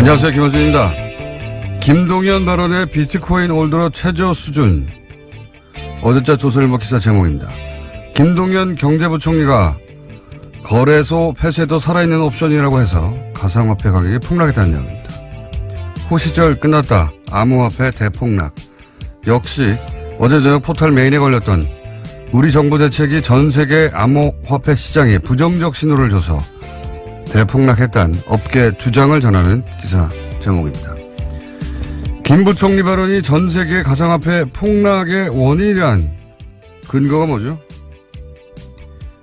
안녕하세요. 김원준입니다. 김동연 발언의 비트코인 올 들어 최저 수준. 어제자 조선일보 기사 제목입니다. 김동연 경제부총리가 거래소 폐쇄도 살아있는 옵션이라고 해서 가상화폐 가격이 폭락했다는 내용입니다. 호시절 끝났다. 암호화폐 대폭락. 역시 어제 저녁 포털 메인에 걸렸던 우리 정부 대책이 전 세계 암호화폐 시장에 부정적 신호를 줘서 대폭락했다는 업계 주장을 전하는 기사 제목입니다. 김 부총리 발언이 전 세계 가상화폐 폭락의 원인이란 근거가 뭐죠?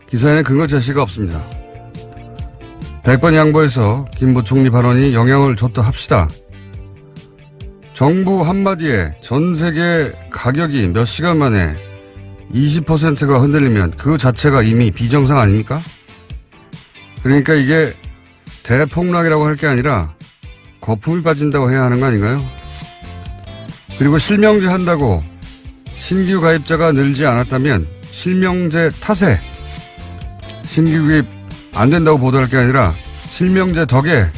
기사에는 근거 제시가 없습니다. 100번 양보해서 김 부총리 발언이 영향을 줬다 합시다. 정부 한마디에 전 세계 가격이 몇 시간 만에 20%가 흔들리면 그 자체가 이미 비정상 아닙니까? 그러니까 이게 대폭락이라고 할 게 아니라 거품이 빠진다고 해야 하는 거 아닌가요? 그리고 실명제 한다고 신규 가입자가 늘지 않았다면 실명제 탓에 신규 가입 안 된다고 보도할 게 아니라 실명제 덕에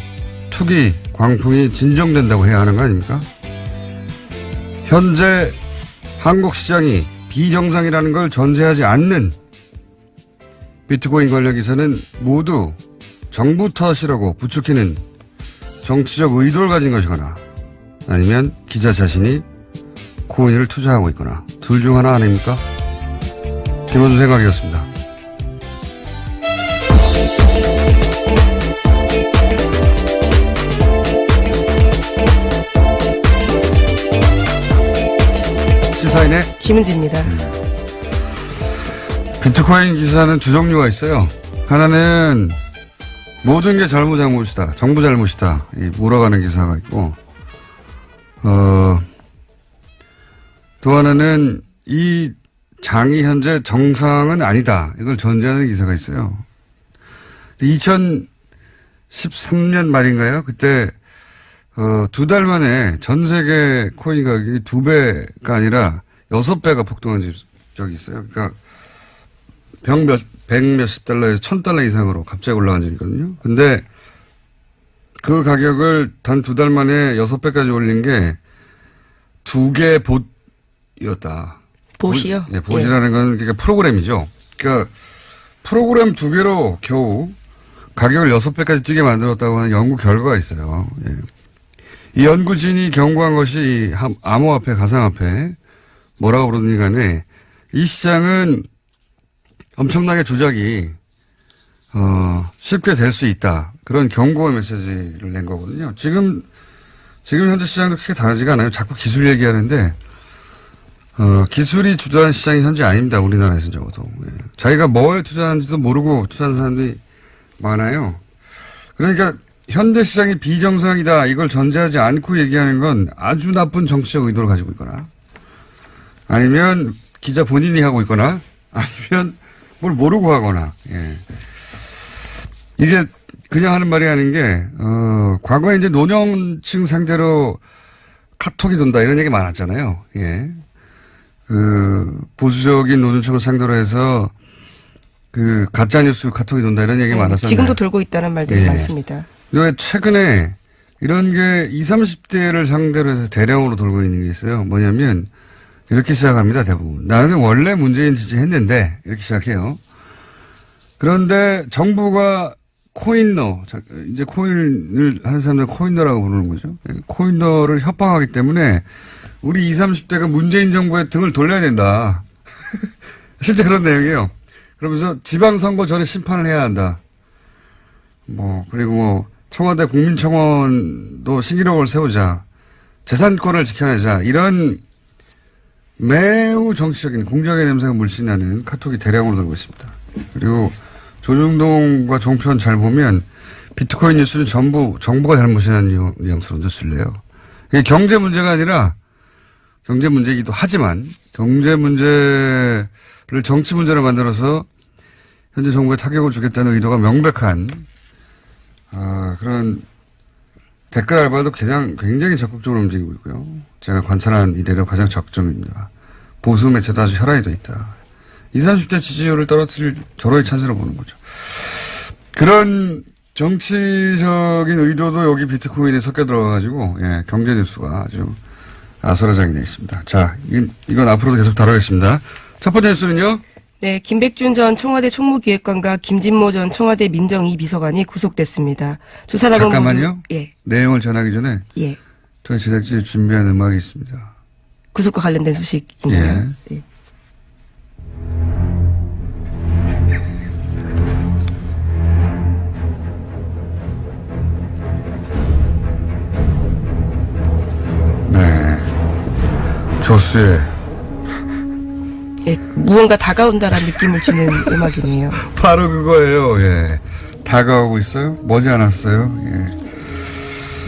투기 광풍이 진정된다고 해야 하는 거 아닙니까? 현재 한국 시장이 비정상이라는 걸 전제하지 않는 비트코인 관련 기사는 모두 정부 탓이라고 부추기는 정치적 의도를 가진 것이거나 아니면 기자 자신이 코인을 투자하고 있거나 둘 중 하나 아닙니까? 김원준 생각이었습니다. 시사인의 김은지입니다. 비트코인 기사는 두 종류가 있어요. 하나는 모든 게 잘못이다. 정부 잘못이다. 몰아가는 기사가 있고, 또 하나는 이 장이 현재 정상은 아니다. 이걸 전제하는 기사가 있어요. 2013년 말인가요? 그때, 두 달 만에 전 세계 코인 가격이 2배가 아니라 6배가 폭등한 적이 있어요. 그러니까 백몇십 달러에서 1000달러 이상으로 갑자기 올라간 적이 있거든요. 근데 그 가격을 단 2달 만에 6배까지 올린 게 2개 봇이었다. 봇이요? 예, 봇이라는 건 그러니까 프로그램이죠. 그러니까 프로그램 2개로 겨우 가격을 6배까지 뛰게 만들었다고 하는 연구 결과가 있어요. 예. 이 연구진이 경고한 것이 암호화폐, 가상화폐 뭐라고 부르든지 간에 이 시장은 엄청나게 조작이 쉽게 될 수 있다. 그런 경고의 메시지를 낸 거거든요. 지금 현재 시장도 크게 다르지가 않아요. 자꾸 기술 얘기하는데 기술이 주도하는 시장이 현재 아닙니다. 우리나라에서는 적어도. 예. 자기가 뭘 투자하는지도 모르고 투자하는 사람들이 많아요. 그러니까 현재 시장이 비정상이다. 이걸 전제하지 않고 얘기하는 건 아주 나쁜 정치적 의도를 가지고 있거나 아니면 기자 본인이 하고 있거나 아니면 뭘 모르고 하거나, 예. 이게 그냥 하는 말이 아닌 게, 과거에 이제 노년층 상대로 카톡이 돈다 이런 얘기 많았잖아요. 예. 보수적인 노년층을 상대로 해서 가짜뉴스 카톡이 돈다 이런 얘기 많았었는데. 지금도 돌고 있다는 말들이 예. 많습니다. 최근에 이런 게 20, 30대를 상대로 해서 대량으로 돌고 있는 게 있어요. 뭐냐면, 이렇게 시작합니다, 대부분. 나는 원래 문재인 지지했는데, 이렇게 시작해요. 그런데 정부가 코인러, 이제 코인을 하는 사람들 코인러라고 부르는 거죠. 코인러를 협박하기 때문에 우리 20, 30대가 문재인 정부의 등을 돌려야 된다. 실제 그런 내용이에요. 그러면서 지방선거 전에 심판을 해야 한다. 그리고 청와대 국민청원도 신기록을 세우자. 재산권을 지켜내자. 이런 매우 정치적인 공작의 냄새가 물씬 나는 카톡이 대량으로 돌고 있습니다. 그리고 조중동과 종편 잘 보면 비트코인 뉴스는 전부 정부가 잘못이라는 뉘앙스로 뉴스를 내요. 이게 경제 문제가 아니라 경제 문제이기도 하지만 경제 문제를 정치 문제로 만들어서 현재 정부에 타격을 주겠다는 의도가 명백한 그런 댓글 알바도 굉장히 적극적으로 움직이고 있고요. 제가 관찰한 이래로 가장 적정입니다. 보수 매체도 아주 혈안이 돼 있다. 20, 30대 지지율을 떨어뜨릴 절호의 찬스로 보는 거죠. 그런 정치적인 의도도 여기 비트코인에 섞여 들어가가지고, 예, 경제 뉴스가 아주 아수라장이 되어 있습니다. 자, 이건 앞으로도 계속 다루겠습니다. 첫 번째 뉴스는요? 네, 김백준 전 청와대 총무기획관과 김진모 전 청와대 민정이 비서관이 구속됐습니다. 두 사람은 잠깐만요. 모두, 예, 내용을 전하기 전에 예, 저희 제작진이 준비한 음악이 있습니다. 구속과 관련된 소식인가요? 예. 네. 조스의 예, 무언가 다가온다라는 느낌을 주는 음악이네요. 바로 그거예요. 예. 다가오고 있어요? 머지 않았어요? 예.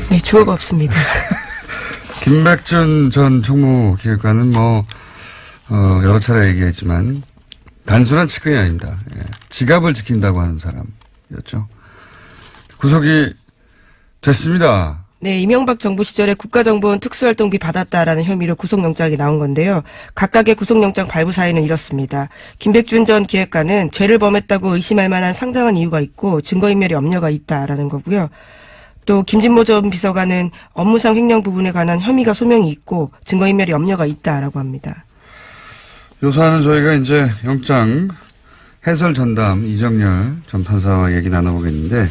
네, 주어가 없습니다. 김백준 전 총무기획관은 여러 차례 얘기했지만 단순한 측근이 아닙니다. 예. 지갑을 지킨다고 하는 사람이었죠. 구속이 됐습니다. 네, 이명박 정부 시절에 국가정보원 특수활동비 받았다라는 혐의로 구속영장이 나온 건데요. 각각의 구속영장 발부 사유는 이렇습니다. 김백준 전 기획관은 죄를 범했다고 의심할 만한 상당한 이유가 있고 증거인멸의 염려가 있다라는 거고요. 또 김진모 전 비서관은 업무상 횡령 부분에 관한 혐의가 소명이 있고 증거인멸의 염려가 있다라고 합니다. 요사는 저희가 이제 영장 해설 전담 이정열 전 판사와 얘기 나눠보겠는데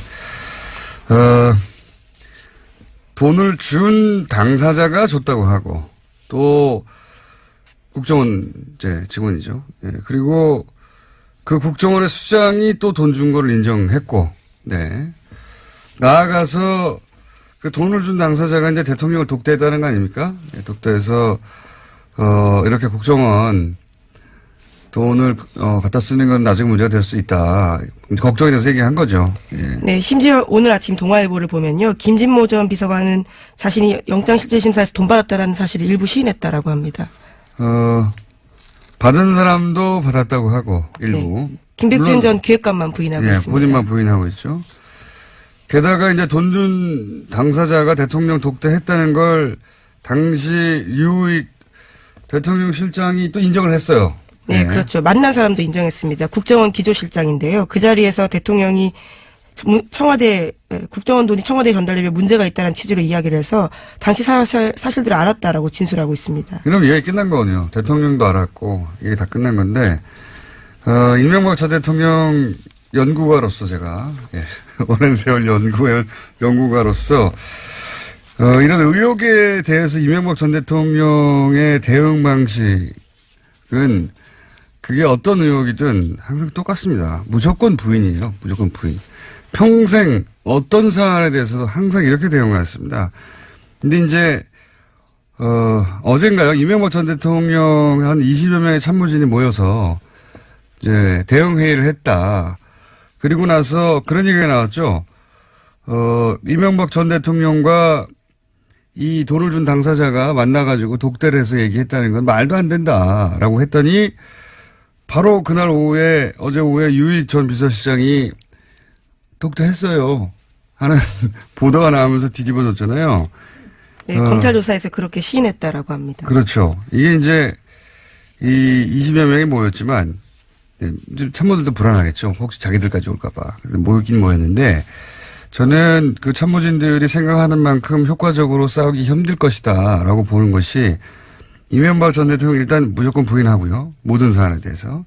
돈을 준 당사자가 줬다고 하고 또 국정원 직원이죠. 예, 그리고 그 국정원의 수장이 또 돈 준 거를 인정했고, 네. 나아가서 그 돈을 준 당사자가 이제 대통령을 독대했다는 거 아닙니까? 예, 독대해서 이렇게 국정원 돈을 갖다 쓰는 건 나중에 문제가 될 수 있다. 걱정이 돼서 얘기한 거죠. 예. 네, 심지어 오늘 아침 동아일보를 보면요. 김진모 전 비서관은 자신이 영장실질심사에서 돈 받았다라는 사실을 일부 시인했다라고 합니다. 받은 사람도 받았다고 하고 일부. 네. 김백준 전 기획관만 부인하고 있습니다. 본인만 부인하고 있죠. 게다가 이제 돈 준 당사자가 대통령 독대했다는 걸 당시 유익 대통령 실장이 또 인정을 했어요. 네, 그렇죠. 만난 사람도 인정했습니다. 국정원 기조실장인데요. 그 자리에서 대통령이 청와대 국정원 돈이 청와대에 전달되면 문제가 있다는 취지로 이야기를 해서 당시 사실들을 알았다라고 진술하고 있습니다. 그럼 얘기 끝난 거군요. 대통령도 알았고 이게 다 끝난 건데 이명박 전 대통령 연구가로서 제가 오랜 세월 연구가로서 이런 의혹에 대해서 이명박 전 대통령의 대응 방식은 그게 어떤 의혹이든 항상 똑같습니다. 무조건 부인이에요. 무조건 부인. 평생 어떤 사안에 대해서도 항상 이렇게 대응을 했습니다. 근데 이제 어젠가요? 이명박 전 대통령 한 20여 명의 참모진이 모여서 이제 대응 회의를 했다. 그리고 나서 그런 얘기가 나왔죠. 이명박 전 대통령과 이 돈을 준 당사자가 만나가지고 독대를 해서 얘기했다는 건 말도 안 된다라고 했더니 바로 그날 오후에 어제 오후에 유익 전 비서실장이 독대했어요 하는 보도가 나오면서 뒤집어졌잖아요. 네, 검찰 조사에서 그렇게 시인했다라고 합니다. 그렇죠. 이게 이제 이 20여 명이 모였지만 참모들도 불안하겠죠. 혹시 자기들까지 올까봐. 그래서 모이긴 모였는데 저는 그 참모진들이 생각하는 만큼 효과적으로 싸우기 힘들 것이다라고 보는 것이 이명박 전 대통령 일단 무조건 부인하고요. 모든 사안에 대해서.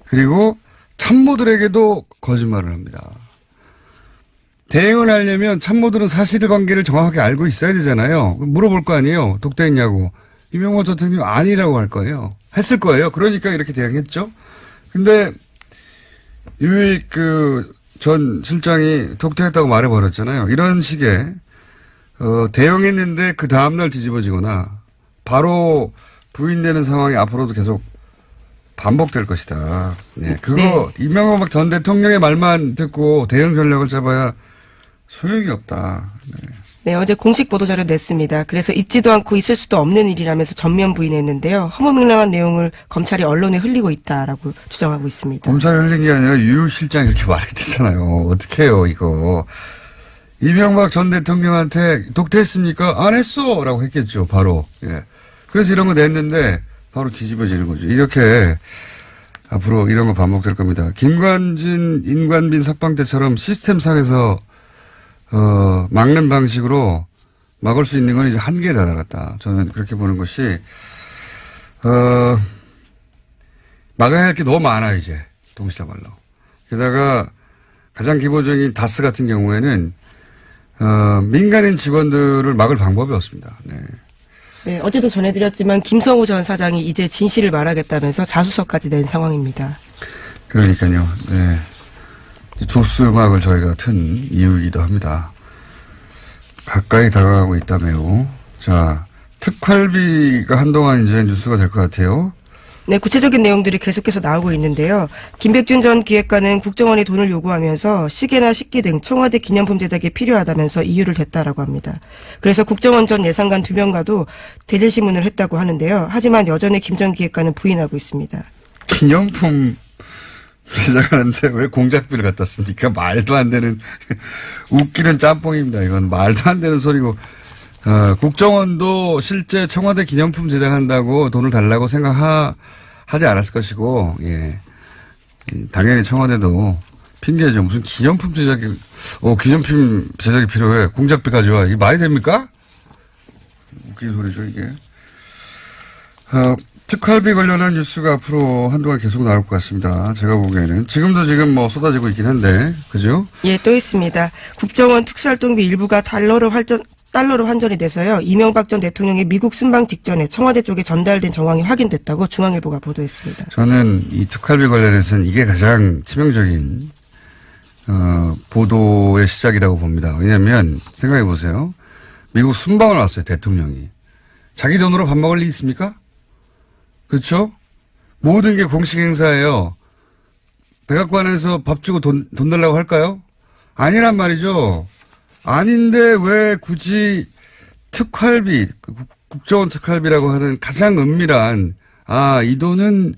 그리고 참모들에게도 거짓말을 합니다. 대응을 하려면 참모들은 사실관계를 정확하게 알고 있어야 되잖아요. 물어볼 거 아니에요. 독대했냐고. 이명박 전 대통령 아니라고 할 거예요. 했을 거예요. 그러니까 이렇게 대응했죠. 근데 유익 전 실장이 독대했다고 말해버렸잖아요. 이런 식의 대응했는데 그 다음날 뒤집어지거나 바로 부인되는 상황이 앞으로도 계속 반복될 것이다. 네, 그거 네. 이명박 전 대통령의 말만 듣고 대응 전략을 잡아야 소용이 없다. 네, 어제 공식 보도자료 냈습니다. 그래서 있지도 않고 있을 수도 없는 일이라면서 전면 부인했는데요. 허무맹랑한 내용을 검찰이 언론에 흘리고 있다라고 주장하고 있습니다. 검찰이 흘린 게 아니라 유 실장이 이렇게 말했잖아요. 어떻게 해요, 이거. 이명박 전 대통령한테 독대했습니까? 안 했어! 라고 했겠죠, 바로. 예. 그래서 이런 거 냈는데 바로 뒤집어지는 거죠. 이렇게 앞으로 이런 거 반복될 겁니다. 김관진, 임관빈 석방 때처럼 시스템상에서 막는 방식으로 막을 수 있는 건 이제 한계에 다다랐다. 저는 그렇게 보는 것이, 막아야 할 게 너무 많아요, 이제. 동시다발로. 게다가 가장 기본적인 다스 같은 경우에는, 민간인 직원들을 막을 방법이 없습니다. 네. 네, 어제도 전해드렸지만 김성우 전 사장이 이제 진실을 말하겠다면서 자수서까지 낸 상황입니다. 그러니까요. 네. 조스 음악을 저희가 튼 이유이기도 합니다. 가까이 다가가고 있다 매우. 자, 특활비가 한동안 이제 뉴스가 될 것 같아요. 네, 구체적인 내용들이 계속해서 나오고 있는데요. 김백준 전 기획관은 국정원이 돈을 요구하면서 시계나 식기 등 청와대 기념품 제작에 필요하다면서 이유를 댔다라고 합니다. 그래서 국정원 전 예산관 2명과도 대질신문을 했다고 하는데요. 하지만 여전히 김 전 기획관은 부인하고 있습니다. 기념품 제작하는데 왜 공작비를 갖다 씁니까? 말도 안 되는 웃기는 짬뽕입니다. 이건 말도 안 되는 소리고. 국정원도 실제 청와대 기념품 제작한다고 돈을 달라고 생각하지 않았을 것이고, 예. 당연히 청와대도 핑계죠. 무슨 기념품 제작이, 기념품 제작이 필요해. 공작비 가져와. 이게 말이 됩니까? 웃긴 소리죠, 이게. 특활비 관련한 뉴스가 앞으로 한동안 계속 나올 것 같습니다. 제가 보기에는. 지금 뭐 쏟아지고 있긴 한데, 그죠? 예, 또 있습니다. 국정원 특수활동비 일부가 달러로 환전이 돼서요. 이명박 전 대통령의 미국 순방 직전에 청와대 쪽에 전달된 정황이 확인됐다고 중앙일보가 보도했습니다. 저는 이 특활비 관련해서는 이게 가장 치명적인 보도의 시작이라고 봅니다. 왜냐하면 생각해 보세요. 미국 순방을 왔어요. 대통령이. 자기 돈으로 밥 먹을 리 있습니까? 그렇죠? 모든 게 공식 행사예요. 백악관에서 밥 주고 돈 달라고 할까요? 아니란 말이죠. 아닌데 왜 굳이 특활비, 국정원 특활비라고 하는 가장 은밀한, 이 돈은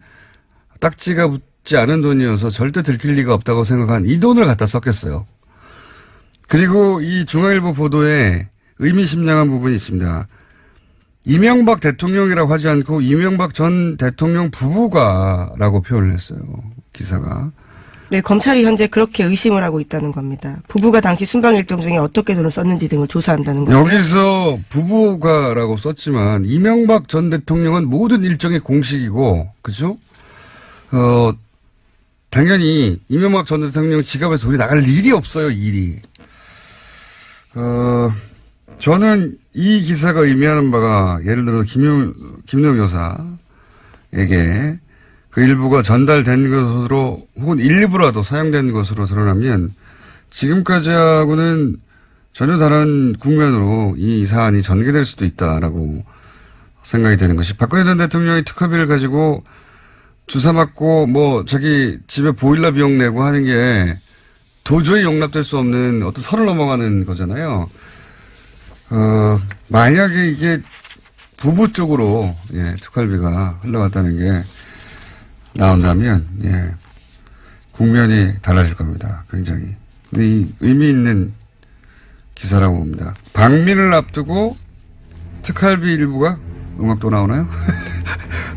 딱지가 붙지 않은 돈이어서 절대 들킬 리가 없다고 생각한 이 돈을 갖다 썼겠어요. 그리고 이 중앙일보 보도에 의미심장한 부분이 있습니다. 이명박 대통령이라고 하지 않고 이명박 전 대통령 부부가라고 표현을 했어요. 기사가. 네, 검찰이 현재 그렇게 의심을 하고 있다는 겁니다. 부부가 당시 순방 일정 중에 어떻게 돈을 썼는지 등을 조사한다는 거죠. 여기서 부부가라고 썼지만 이명박 전 대통령은 모든 일정이 공식이고, 그죠? 당연히 이명박 전 대통령 지갑에서 돈이 나갈 일이 없어요, 일이. 저는 이 기사가 의미하는 바가 예를 들어 김용 여사에게 그 일부가 전달된 것으로 혹은 일부라도 사용된 것으로 드러나면 지금까지하고는 전혀 다른 국면으로 이 사안이 전개될 수도 있다라고 생각이 되는 것이 박근혜 전 대통령이 특허비를 가지고 주사 맞고 뭐 자기 집에 보일러 비용 내고 하는 게 도저히 용납될 수 없는 어떤 선을 넘어가는 거잖아요. 만약에 이게 부부 쪽으로 특활비가 흘러갔다는 게 나온다면, 국면이 달라질 겁니다. 굉장히. 근데 이 의미 있는 기사라고 봅니다. 방민을 앞두고 특활비 일부가, 음악도 나오나요?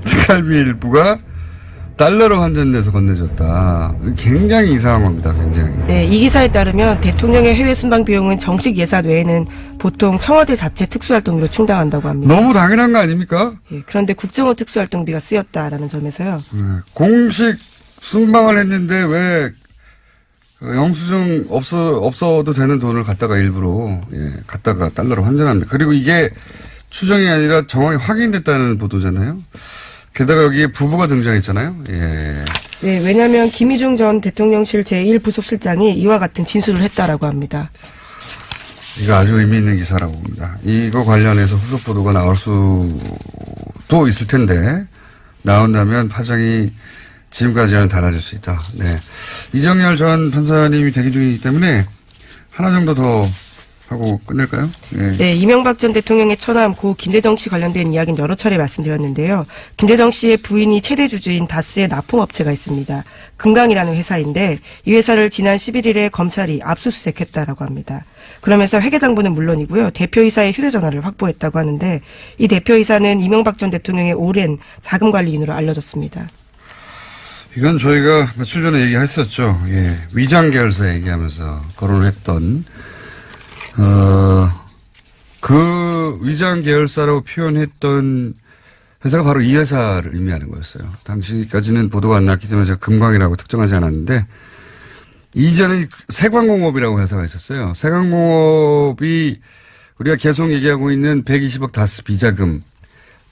특활비 일부가 달러로 환전돼서 건네졌다. 굉장히 이상한 겁니다. 굉장히. 네, 이 기사에 따르면 대통령의 해외 순방 비용은 정식 예산 외에는 보통 청와대 자체 특수활동비로 충당한다고 합니다. 너무 당연한 거 아닙니까? 예, 그런데 국정원 특수활동비가 쓰였다라는 점에서요. 공식 순방을 했는데 왜 영수증 없어도 되는 돈을 갖다가 일부러 갖다가 달러로 환전합니다. 그리고 이게 추정이 아니라 정확히 확인됐다는 보도잖아요. 게다가 여기에 부부가 등장했잖아요. 예. 네, 왜냐하면 김희중 전 대통령실 제1부속실장이 이와 같은 진술을 했다라고 합니다. 이거 아주 의미 있는 기사라고 봅니다. 이거 관련해서 후속 보도가 나올 수도 있을 텐데 나온다면 파장이 지금까지와는 달라질 수 있다. 네. 이정열 전 판사님이 대기 중이기 때문에 하나 정도 더 하고 끝낼까요? 네, 이명박 전 대통령의 처남 고 김대정 씨 관련된 이야기는 여러 차례 말씀드렸는데요. 김대정 씨의 부인이 최대 주주인 다스의 납품업체가 있습니다. 금강이라는 회사인데 이 회사를 지난 11일에 검찰이 압수수색했다라고 합니다. 그러면서 회계장부는 물론이고요. 대표이사의 휴대전화를 확보했다고 하는데 이 대표이사는 이명박 전 대통령의 오랜 자금관리인으로 알려졌습니다. 이건 저희가 며칠 전에 얘기했었죠. 위장 계열사 얘기하면서 거론을 했던 그 위장 계열사라고 표현했던 회사가 바로 이 회사를 의미하는 거였어요. 당시까지는 보도가 안 났기 때문에 제가 금광이라고 특정하지 않았는데, 이전에 세광공업이라고 회사가 있었어요. 세광공업이 우리가 계속 얘기하고 있는 120억 다스 비자금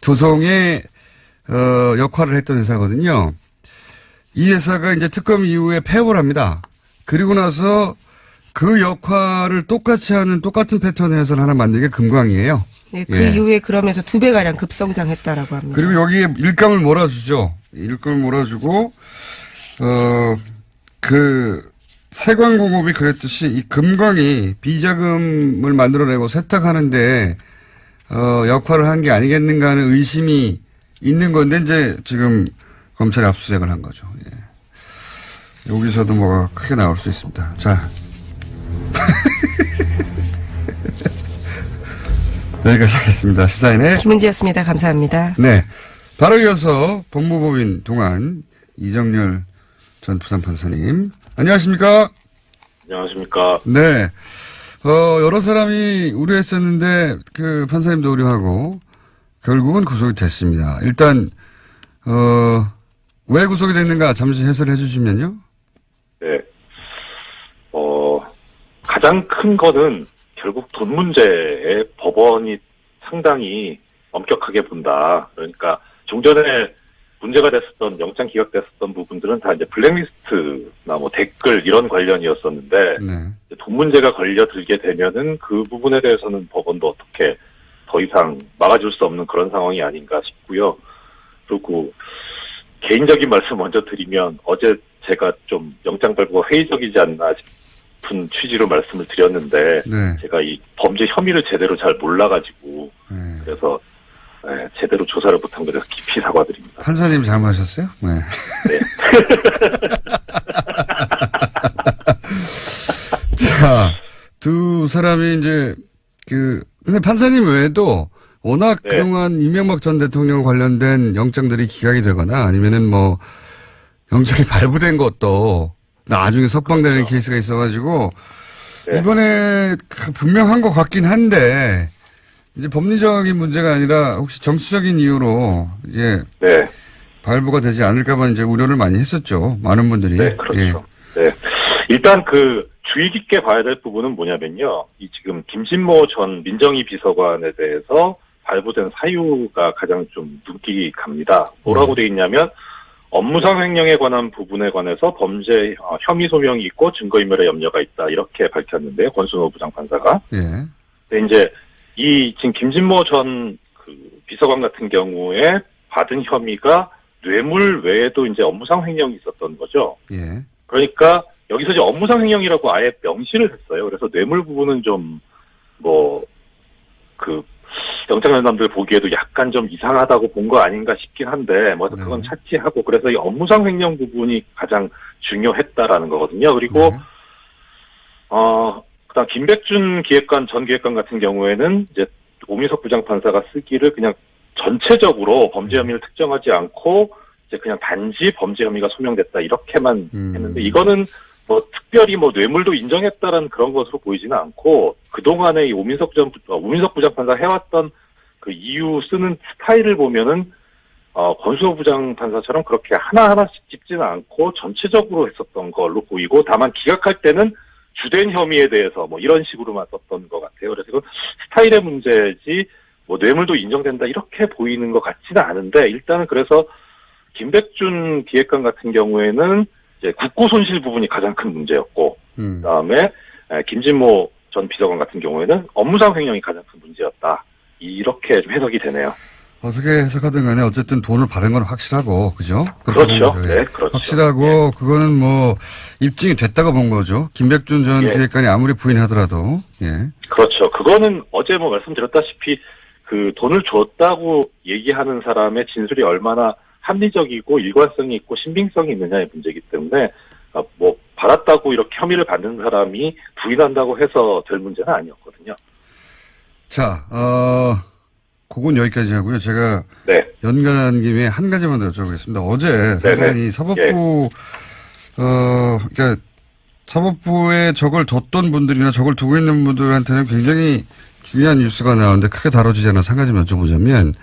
조성의 역할을 했던 회사거든요. 이 회사가 이제 특검 이후에 폐업을 합니다. 그리고 나서 그 역할을 똑같이 하는 똑같은 패턴의 회사를 하나 만든 게 금광이에요. 네, 그 이후에 그러면서 2배가량 급성장했다라고 합니다. 그리고 여기에 일감을 몰아주죠. 일감을 몰아주고, 세광공업이 그랬듯이 이 금광이 비자금을 만들어내고 세탁하는데, 역할을 한 게 아니겠는가 하는 의심이 있는 건데, 이제 지금 검찰이 압수수색을 한 거죠. 예. 여기서도 뭐가 크게 나올 수 있습니다. 자. 여기까지 하겠습니다. 시사인의 김은지였습니다. 감사합니다. 네. 바로 이어서 법무법인 동안 이정열 전 부산판사님. 안녕하십니까? 안녕하십니까? 네. 여러 사람이 우려했었는데, 그 판사님도 우려하고, 결국은 구속이 됐습니다. 일단, 왜 구속이 됐는가 잠시 해설해 주시면요. 네. 가장 큰 거는 결국 돈 문제에 법원이 상당히 엄격하게 본다. 그러니까 종전에 문제가 됐었던, 영장 기각됐었던 부분들은 다 이제 블랙리스트나 뭐 댓글 이런 관련이었었는데, 네. 돈 문제가 걸려들게 되면은 그 부분에 대해서는 법원도 어떻게 더 이상 막아줄 수 없는 그런 상황이 아닌가 싶고요. 그리고 개인적인 말씀 먼저 드리면, 어제 제가 좀 영장 발부가 회의적이지 않나 싶은 취지로 말씀을 드렸는데, 네. 제가 이 범죄 혐의를 제대로 잘 몰라가지고, 네. 그래서 제대로 조사를 못한 것에 깊이 사과드립니다. 판사님이 잘못하셨어요? 네. 네. 자, 두 사람이 이제, 근데 판사님 외에도 워낙 네. 그동안 이명박 전 대통령 관련된 영장들이 기각이 되거나 아니면은 뭐, 영장이 발부된 것도 나중에 석방되는 그렇죠. 케이스가 있어가지고, 네. 이번에 분명한 것 같긴 한데, 이제 법리적인 문제가 아니라 혹시 정치적인 이유로, 예, 네. 발부가 되지 않을까봐 이제 우려를 많이 했었죠. 많은 분들이. 네, 그렇죠. 예. 네. 일단 주의 깊게 봐야 될 부분은 뭐냐면요. 이 지금 김진모 전 민정위 비서관에 대해서 발부된 사유가 가장 좀 눈길이 갑니다. 뭐라고 돼 있냐면, 업무상 횡령에 관한 부분에 관해서 범죄 혐의 소명이 있고 증거인멸의 염려가 있다. 이렇게 밝혔는데요. 권순호 부장판사가. 예. 근데 이제 지금 김진모 전 비서관 같은 경우에 받은 혐의가 뇌물 외에도 이제 업무상 횡령이 있었던 거죠. 예. 그러니까 여기서 이제 업무상 횡령이라고 아예 명시를 했어요. 그래서 뇌물 부분은 좀 영장연담들 보기에도 약간 좀 이상하다고 본 거 아닌가 싶긴 한데, 뭐 그건 차치하고, 그래서 이 업무상 횡령 부분이 가장 중요했다라는 거거든요. 그리고 그다음 김백준 전 기획관 같은 경우에는 이제 오민석 부장판사가 쓰기를 그냥 전체적으로 범죄 혐의를 특정하지 않고 이제 그냥 단지 범죄 혐의가 소명됐다 이렇게만 했는데, 이거는 뭐 특별히 뭐 뇌물도 인정했다라는 그런 것으로 보이지는 않고, 그동안에 이 오민석 부장판사 해왔던 그 이유 쓰는 스타일을 보면은 권순호 부장판사처럼 그렇게 하나하나씩 짚지는 않고 전체적으로 했었던 걸로 보이고, 다만 기각할 때는 주된 혐의에 대해서 뭐 이런 식으로만 썼던 것 같아요. 그래서 이건 스타일의 문제지 뭐 뇌물도 인정된다 이렇게 보이는 것 같지는 않은데, 일단은 그래서 김백준 기획관 같은 경우에는 이제 국고 손실 부분이 가장 큰 문제였고, 그다음에 김진모 전 비서관 같은 경우에는 업무상 횡령이 가장 큰 문제였다. 이렇게 좀 해석이 되네요. 어떻게 해석하든 간에 어쨌든 돈을 받은 건 확실하고, 그죠? 그렇죠. 네, 그렇죠. 확실하고, 예. 그거는 뭐, 입증이 됐다고 본 거죠. 김백준 전 기획관이 아무리 부인하더라도, 예. 그렇죠. 그거는 어제 뭐 말씀드렸다시피 그 돈을 줬다고 얘기하는 사람의 진술이 얼마나 합리적이고 일관성이 있고 신빙성이 있느냐의 문제이기 때문에, 뭐, 받았다고 이렇게 혐의를 받는 사람이 부인한다고 해서 될 문제는 아니었거든요. 자, 그건 여기까지 하고요. 제가 네. 연관한 김에 한 가지만 더 여쭤보겠습니다. 어제 사실 이 사법부, 그러니까 사법부에 적을 뒀던 분들이나 적을 두고 있는 분들한테는 굉장히 중요한 뉴스가 나오는데 크게 다뤄지지 않아서 한 가지만 여쭤보자면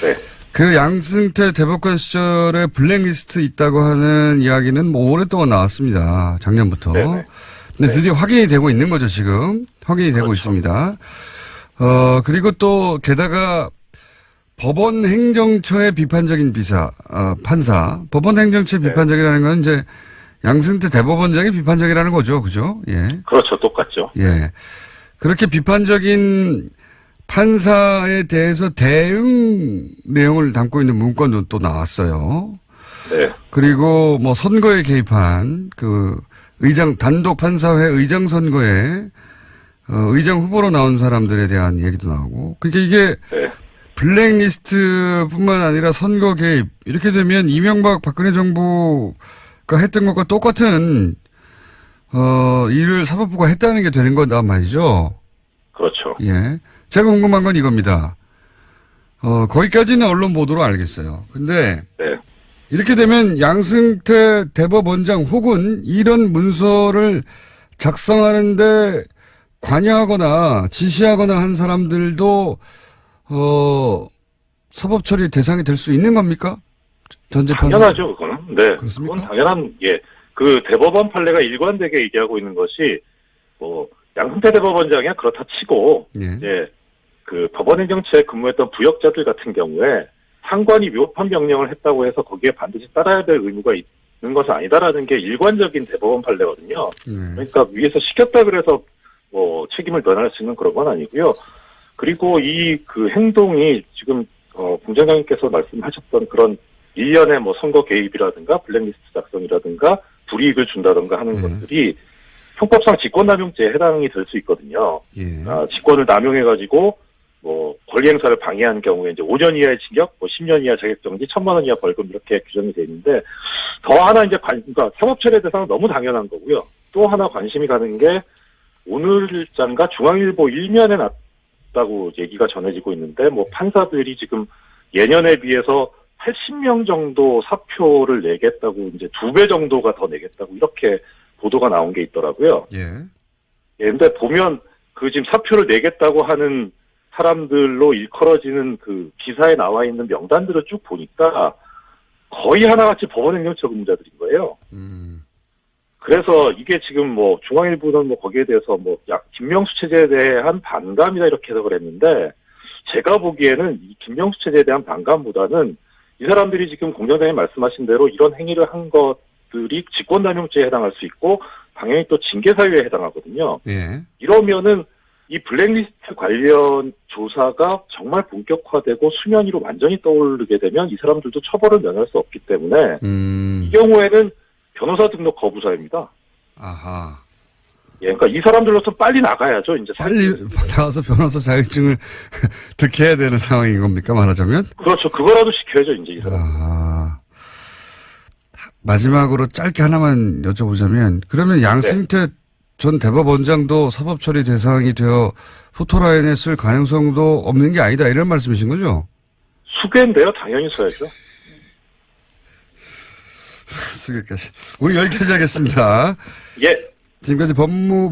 네. 그 양승태 대법관 시절에 블랙리스트 있다고 하는 이야기는 뭐 오랫동안 나왔습니다. 작년부터. 네네. 근데 드디어 확인이 되고 있는 거죠, 지금. 확인이 되고 그렇죠. 있습니다. 그리고 또 게다가 법원 행정처의 비판적인 판사. 법원 행정처의 네. 비판적이라는 건 이제 양승태 대법원장이 비판적이라는 거죠. 그죠? 예. 그렇죠. 똑같죠. 예. 그렇게 비판적인 판사에 대해서 대응 내용을 담고 있는 문건도 또 나왔어요. 네. 그리고 뭐 선거에 개입한 그 단독 판사회 의장 선거에 의장 후보로 나온 사람들에 대한 얘기도 나오고. 그러니까 이게 네. 블랙리스트뿐만 아니라 선거 개입 이렇게 되면 이명박 박근혜 정부가 했던 것과 똑같은 일을 사법부가 했다는 게 되는 거다 말이죠. 그렇죠. 예. 제가 궁금한 건 이겁니다. 거기까지는 언론 보도로 알겠어요. 근데 네. 이렇게 되면 양승태 대법원장 혹은 이런 문서를 작성하는데 관여하거나 지시하거나 한 사람들도 사법 처리 대상이 될 수 있는 겁니까? 전 재판 당연하죠, 그거는. 네. 그렇습니까? 그건 당연한, 예. 그 대법원 판례가 일관되게 얘기하고 있는 것이, 양승태 대법원장이야 그렇다 치고, 예. 이제, 그 법원행정처에 근무했던 부역자들 같은 경우에 상관이 위법한 명령을 했다고 해서 거기에 반드시 따라야 될 의무가 있는 것은 아니다라는 게 일관적인 대법원 판례거든요. 예. 그러니까 위에서 시켰다 그래서 책임을 면할 수 있는 그런 건 아니고요. 그리고 이 그 행동이 지금 공장장님께서 말씀하셨던 그런 일련의 선거 개입이라든가 블랙리스트 작성이라든가 불이익을 준다든가 하는 것들이 형법상 직권남용죄에 해당이 될 수 있거든요. 예. 직권을 남용해가지고 권리 행사를 방해한 경우에 이제 5년 이하의 징역, 10년 이하 자격정지, 1,000만 원 이하 벌금 이렇게 규정이 되어 있는데 더 하나 이제 그러니까 사법처리 대상은 너무 당연한 거고요. 또 하나 관심이 가는 게 오늘자인가 중앙일보 일면에 났다고 얘기가 전해지고 있는데 판사들이 지금 예년에 비해서 80명 정도 사표를 내겠다고 이제 2배 정도가 더 내겠다고 이렇게 보도가 나온 게 있더라고요. 예. 예, 근데 보면 그 지금 사표를 내겠다고 하는 사람들로 일컬어지는 그 기사에 나와 있는 명단들을 쭉 보니까 거의 하나같이 법원행정처 근무자들인 거예요. 그래서 이게 지금 중앙일보는 거기에 대해서 김명수 체제에 대한 반감이다 이렇게 해석을 했는데 제가 보기에는 이 김명수 체제에 대한 반감보다는 이 사람들이 지금 공장장님 말씀하신 대로 이런 행위를 한 것들이 직권남용죄에 해당할 수 있고 당연히 또 징계사유에 해당하거든요. 예. 이러면은 이 블랙리스트 관련 조사가 정말 본격화되고 수면 위로 완전히 떠오르게 되면 이 사람들도 처벌을 면할 수 없기 때문에 이 경우에는 변호사 등록 거부 사유입니다. 아하. 예, 그러니까 이 사람들로서 빨리 나가야죠. 이제 빨리 나가서 변호사 자격증을 득해야 되는 상황인 겁니까? 말하자면? 그렇죠. 그거라도 시켜야죠. 이제 이 사람. 마지막으로 짧게 하나만 여쭤보자면 그러면 양승태 전 대법원장도 사법처리 대상이 되어 포토라인에 쓸 가능성도 없는 게 아니다 이런 말씀이신 거죠? 수괴인데요. 당연히 써야죠. 수괴까지. 우리 여기까지 하겠습니다. 예. 지금까지 법무부